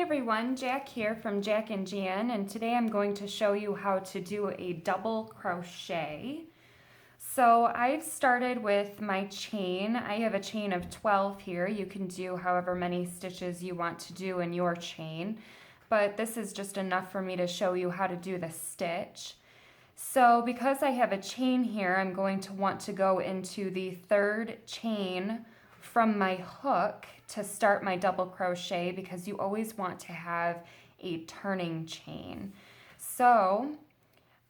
Hi everyone, Jack here from Jack and Jan, and today I'm going to show you how to do a double crochet. So I've started with my chain. I have a chain of 12 here. You can do however many stitches you want to do in your chain, but this is just enough for me to show you how to do the stitch. So because I have a chain here, I'm going to want to go into the third chain from my hook to start my double crochet, because you always want to have a turning chain. So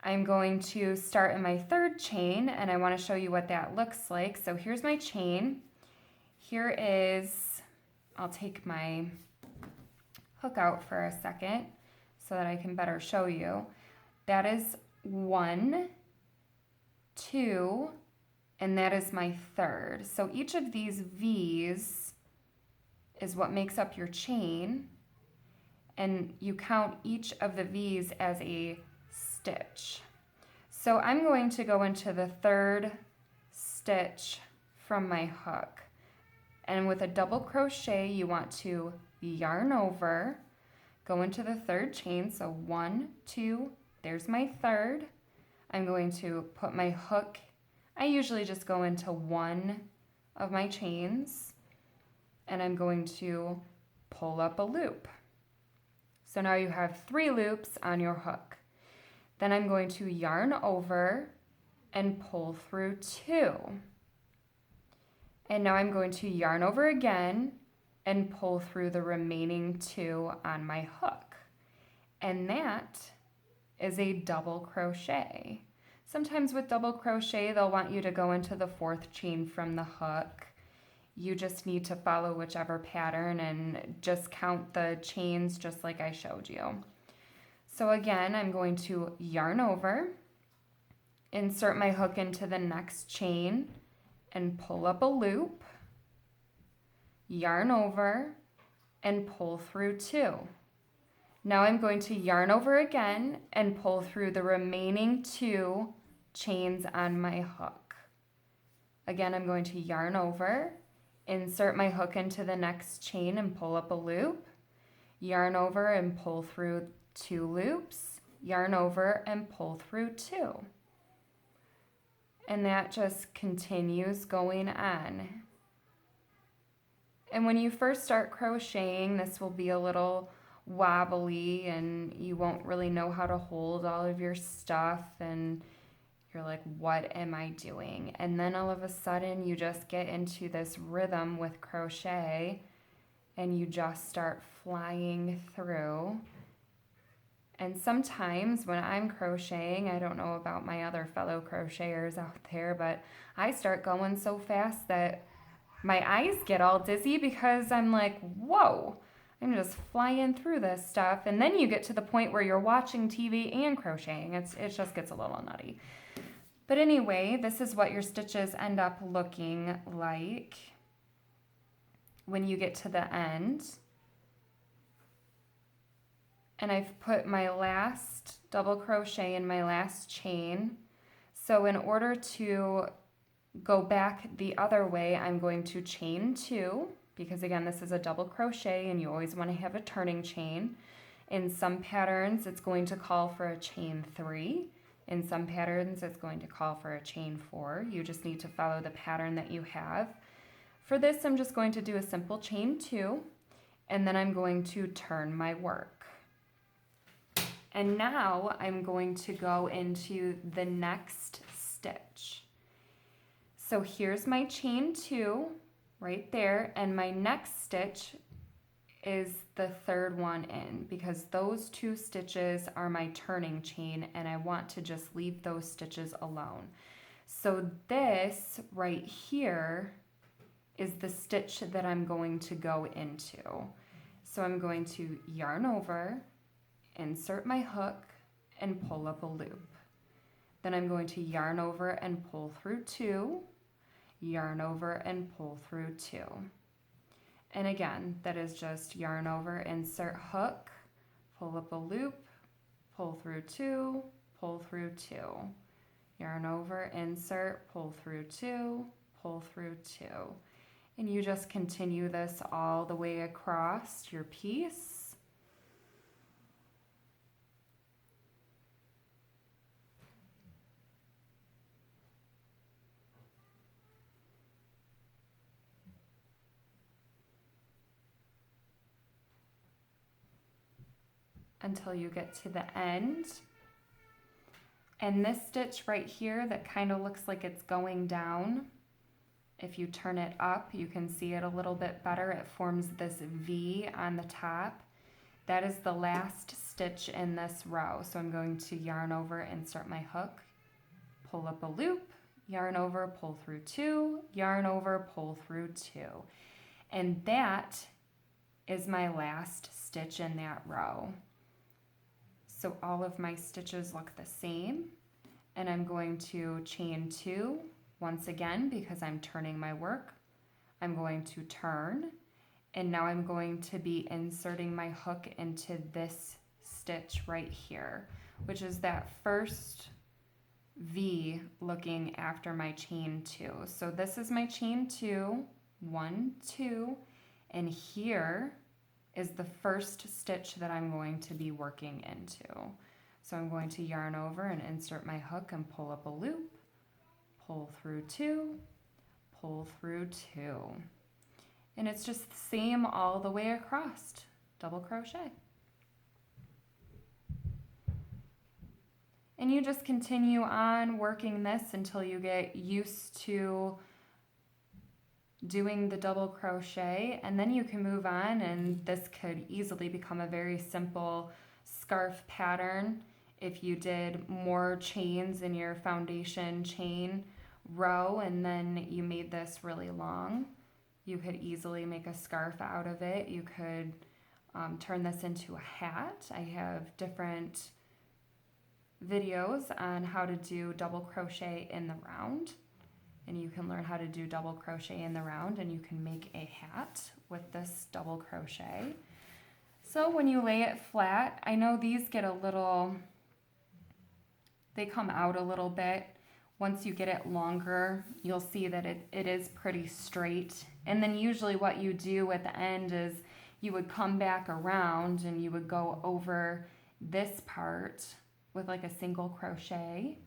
I'm going to start in my third chain, and I want to show you what that looks like. So here's my chain. Here is, I'll take my hook out for a second so that I can better show you. That is 1, 2, and that is my third. So each of these V's is what makes up your chain, and you count each of the V's as a stitch. So I'm going to go into the third stitch from my hook, and with a double crochet you want to yarn over, go into the third chain, so 1, 2, there's my third. I'm going to put my hook, I usually just go into one of my chains, and I'm going to pull up a loop. So now you have 3 loops on your hook. Then I'm going to yarn over and pull through 2. And now I'm going to yarn over again and pull through the remaining 2 on my hook. And that is a double crochet. Sometimes with double crochet, they'll want you to go into the 4th chain from the hook. You just need to follow whichever pattern and just count the chains just like I showed you. So again, I'm going to yarn over, insert my hook into the next chain, and pull up a loop, yarn over, and pull through 2. Now I'm going to yarn over again and pull through the remaining 2 chains on my hook. Again, I'm going to yarn over, insert my hook into the next chain and pull up a loop, yarn over and pull through 2 loops, yarn over and pull through 2. And that just continues going on. And when you first start crocheting, this will be a little wobbly and you won't really know how to hold all of your stuff, and you're like, what am I doing? And then all of a sudden you just get into this rhythm with crochet and you just start flying through. And sometimes when I'm crocheting, I don't know about my other fellow crocheters out there, but I start going so fast that my eyes get all dizzy because I'm like, whoa, I'm just flying through this stuff. And then you get to the point where you're watching TV and crocheting. It just gets a little nutty. But anyway, this is what your stitches end up looking like when you get to the end. And I've put my last double crochet in my last chain. So in order to go back the other way, I'm going to chain 2, because again, this is a double crochet and you always want to have a turning chain. In some patterns, it's going to call for a chain 3. In some patterns, it's going to call for a chain 4. You just need to follow the pattern that you have. For this, I'm just going to do a simple chain 2, and then I'm going to turn my work. And now I'm going to go into the next stitch. So here's my chain 2 right there, and my next stitch is the 3rd one in, because those 2 stitches are my turning chain and I want to just leave those stitches alone. So this right here is the stitch that I'm going to go into. So I'm going to yarn over, insert my hook, and pull up a loop. Then I'm going to yarn over and pull through 2, yarn over and pull through 2. And again, that is just yarn over, insert hook, pull up a loop, pull through 2, pull through 2. Yarn over, insert, pull through 2, pull through 2. And you just continue this all the way across your piece. until you get to the end. And this stitch right here that kind of looks like it's going down, if you turn it up, you can see it a little bit better. It forms this V on the top. That is the last stitch in this row. So I'm going to yarn over, insert my hook, pull up a loop, yarn over, pull through 2, yarn over, pull through 2. And that is my last stitch in that row. So all of my stitches look the same, and I'm going to chain 2 once again because I'm turning my work. I'm going to turn, and now I'm going to be inserting my hook into this stitch right here, which is that first V looking after my chain 2. So this is my chain 2, 1, 2, and here is the first stitch that I'm going to be working into. So I'm going to yarn over and insert my hook and pull up a loop, pull through 2, pull through 2. And it's just the same all the way across, double crochet. And you just continue on working this until you get used to doing the double crochet, and then you can move on, and this could easily become a very simple scarf pattern. If you did more chains in your foundation chain row and then you made this really long, you could easily make a scarf out of it. You could turn this into a hat. I have different videos on how to do double crochet in the round, and you can learn how to do double crochet in the round, and you can make a hat with this double crochet. So when you lay it flat, I know these get a little, they come out a little bit. Once you get it longer, you'll see that it is pretty straight. And then usually what you do at the end is you would come back around and you would go over this part with like a single crochet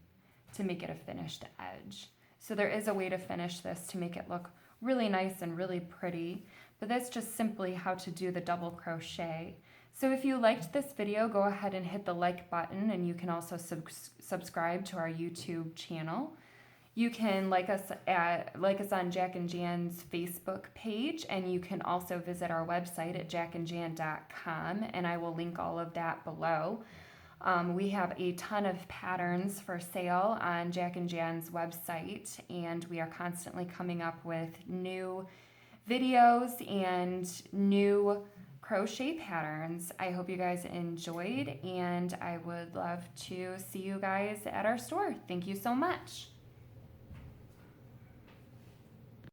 to make it a finished edge. So there is a way to finish this to make it look really nice and really pretty, but that's just simply how to do the double crochet. So if you liked this video, go ahead and hit the like button, and you can also subscribe to our YouTube channel. You can like us on Jack and Jan's Facebook page, and you can also visit our website at jackandjan.com, and I will link all of that below. We have a ton of patterns for sale on Jack and Jan's website, and we are constantly coming up with new videos and new crochet patterns. I hope you guys enjoyed, and I would love to see you guys at our store. Thank you so much.